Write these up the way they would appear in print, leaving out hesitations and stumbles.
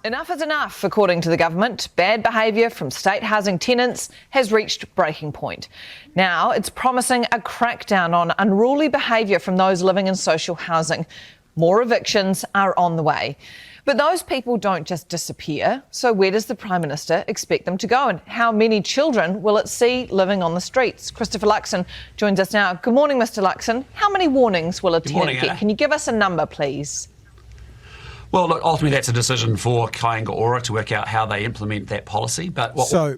Enough is enough, according to the government. Bad behaviour from state housing tenants has reached breaking point. Now it's promising a crackdown on unruly behaviour from those living in social housing. More evictions are on the way. But those people don't just disappear. So where does the Prime Minister expect them to go? And how many children will it see living on the streets? Christopher Luxon joins us now. Good morning, Mr Luxon. How many warnings will a tenant get? Can you give us a number, please? Well, look, ultimately that's a decision for Kaianga Ora to work out how they implement that policy. But So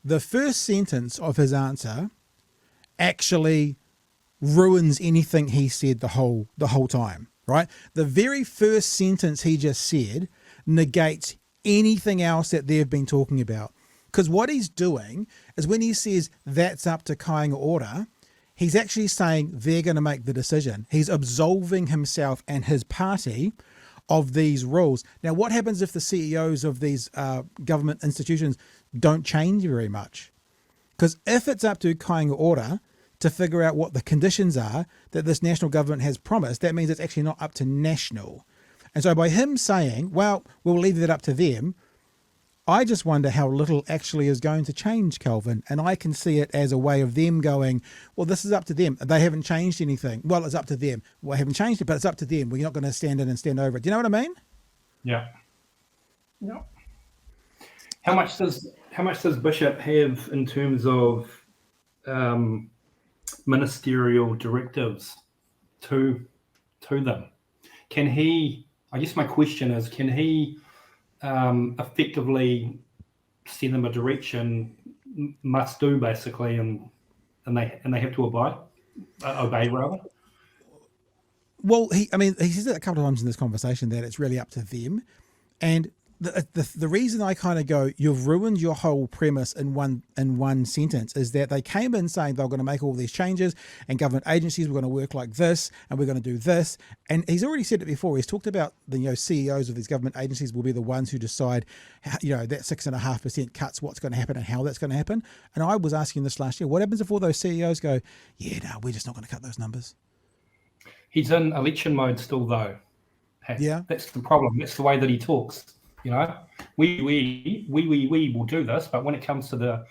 the first sentence of his answer actually ruins anything he said the whole time, right? The very first sentence he just said negates anything else that they've been talking about. Because what he's doing is when he says that's up to Kaianga Ora, he's actually saying they're going to make the decision. He's absolving himself and his party of these rules. Now, what happens if the CEOs of these government institutions don't change very much? Because if it's up to Kaianga Ora to figure out what the conditions are that this national government has promised, that means it's actually not up to national. And so by him saying, well, we'll leave that up to them, I just wonder how little actually is going to change, Kelvin. And I can see it as a way of them going, well, this is up to them. They haven't changed anything. Well, it's up to them. Well, I haven't changed it, but it's up to them. We're not going to stand in and stand over it. Do you know what I mean? Yeah. Yeah. How much does Bishop have in terms of ministerial directives to them? Can he? I guess my question is, can he effectively send them a direction, must do basically, and they have to obey rather? Well, he says it a couple of times in this conversation that it's really up to them, and the reason I kind of go, you've ruined your whole premise in one sentence, is that they came in saying they were going to make all these changes and government agencies were going to work like this and we're going to do this. And he's already said it before. He's talked about the CEOs of these government agencies will be the ones who decide, that 6.5% cuts, what's going to happen and how that's going to happen. And I was asking this last year, what happens if all those CEOs go, yeah, no, we're just not going to cut those numbers? He's in election mode still, though. Yeah, that's the problem. That's the way that he talks. We will do this, but when it comes to the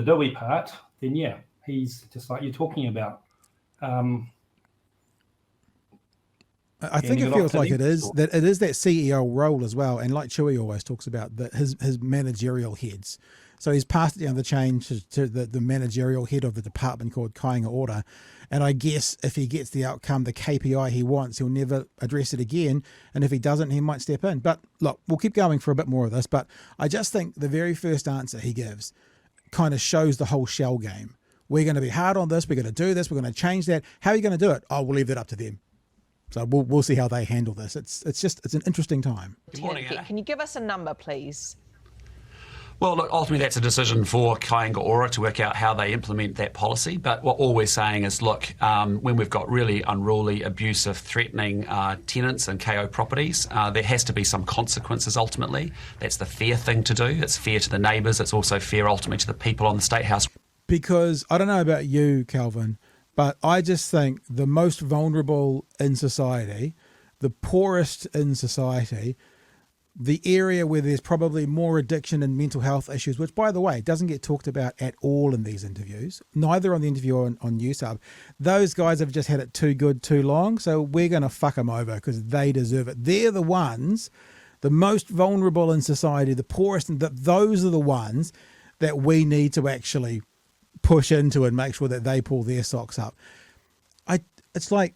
doughy part, then yeah, he's just like you're talking about. I think it feels like it is that CEO role as well, and like Chewy always talks about, that his managerial heads. So he's passed down the chain to the managerial head of the department called Kaianga Ora. And I guess if he gets the outcome, the KPI he wants, he'll never address it again. And if he doesn't, he might step in. But look, we'll keep going for a bit more of this. But I just think the very first answer he gives kind of shows the whole shell game. We're going to be hard on this. We're going to do this. We're going to change that. How are you going to do it? Oh, we'll leave that up to them. So we'll see how they handle this. It's an interesting time. Good morning, Anna. Can you give us a number, please? Well, look, ultimately that's a decision for Kaianga Ora to work out how they implement that policy. But what all we're saying is, look, when we've got really unruly, abusive, threatening tenants and KO properties, there has to be some consequences ultimately. That's the fair thing to do. It's fair to the neighbours. It's also fair ultimately to the people on the State House. Because I don't know about you, Kelvin, but I just think the most vulnerable in society, the poorest in society, the area where there's probably more addiction and mental health issues, which, by the way, doesn't get talked about at all in these interviews, neither on the interview on NewsHub. Those guys have just had it too good, too long, so we're going to fuck them over because they deserve it. They're the ones, the most vulnerable in society, the poorest, and those are the ones that we need to actually push into and make sure that they pull their socks up. It's like,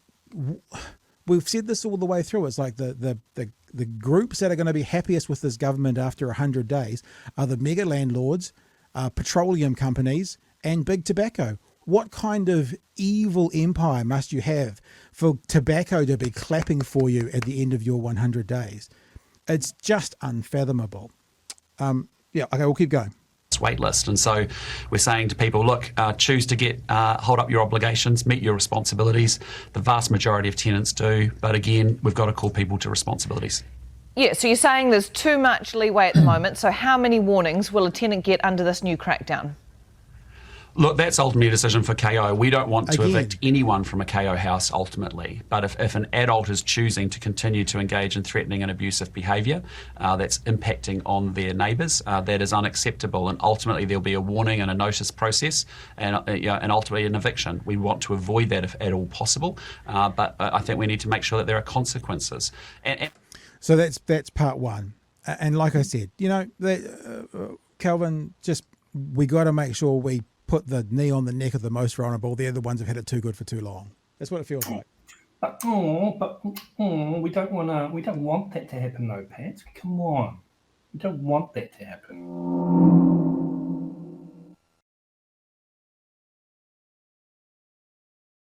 we've said this all the way through. It's like the groups that are going to be happiest with this government after 100 days are the mega landlords, petroleum companies, and big tobacco. What kind of evil empire must you have for tobacco to be clapping for you at the end of your 100 days? It's just unfathomable. Okay, we'll keep going. Wait list. And so we're saying to people, look, choose to hold up your obligations, meet your responsibilities. The vast majority of tenants do. But again, we've got to call people to responsibilities. Yeah, so you're saying there's too much leeway at the moment. So how many warnings will a tenant get under this new crackdown? Look, that's ultimately a decision for KO. We don't want to Again. evict anyone from a KO house ultimately. But if an adult is choosing to continue to engage in threatening and abusive behaviour that's impacting on their neighbours, that is unacceptable. And ultimately there'll be a warning and a notice process and ultimately an eviction. We want to avoid that if at all possible. But I think we need to make sure that there are consequences. So that's part one. And like I said, Calvin, we got to make sure we put the knee on the neck of the most vulnerable. They're the ones who've had it too good for too long. That's what it feels like. We don't want that to happen though, Pat. Come on. We don't want that to happen.